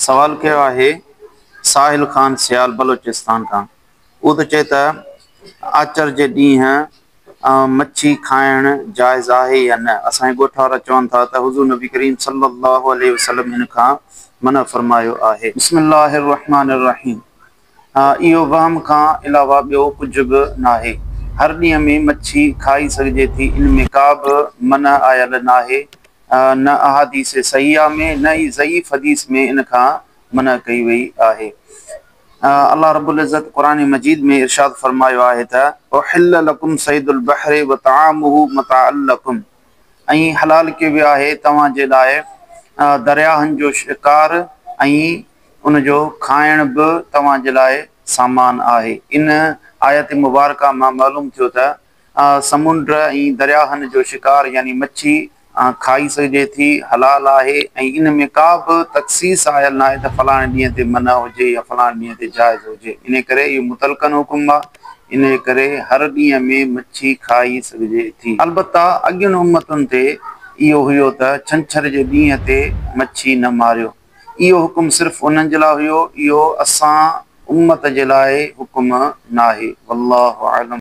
सवाल कयो आहे साहिल खान सियाल बलोचिस्तान खां। उहो त चए त आचर जे ॾींहुं मच्छी खाइण जाइज़ आहे या न। असांजे ॻोठ वारा चवनि था त हुज़ूर नबी करीम सल्लल्लाहु अलैहि वसल्लम हिन खां मना फरमायो आहे। बिस्मिल्लाहिर रहमानिर रहीम। इहो वहम खां अलावा ॿियो कुझु बि नाहे। हर ॾींहं में मच्छी खाई सघिजे थी, इन में का बि मना आयल नाहे। न अहादीस सहीहा में न ई ज़ईफ़ हदीस में इन खां मना कई वई आहे। अल्लाह रब्बुल इज़्ज़त क़ुरान मजीद में इरशाद फरमायो आहे त उहिल्ल लकुम सैदुल बहरि व तआमुहु मताअन लकुम। ऐं हलाल कयो वियो आहे तव्हां जे लाइ दरियाहनि जो शिकार ऐं उनजो खाइण बि तव्हां जे लाइ सामान आहे। इन आयत मुबारका मां मालूम थियो त समुंड ऐं दरियाहनि जो शिकार यानी मच्छी खाई सघिजे थी, हलाल आहे। ऐं इन में का बि तख़सीस आयल न आहे त फलाणे ॾींहं ते मना हुजे या फलाणे ॾींहं ते जाइज़ हुजे। इन करे इहो मुतलकन हुकुम आहे। इन करे हर ॾींहं में मच्छी खाई सघिजे थी। अलबत्ता अॻियुनि उम्मतुनि ते इहो हुयो त छंछर जे ॾींहं ते मच्छी न मारियो। इहो हुकुम सिर्फ़ु उन्हनि जे लाइ हुयो, इहो असां उम्मत जे लाइ हुकुम नाहे। वल्लाहु आलम।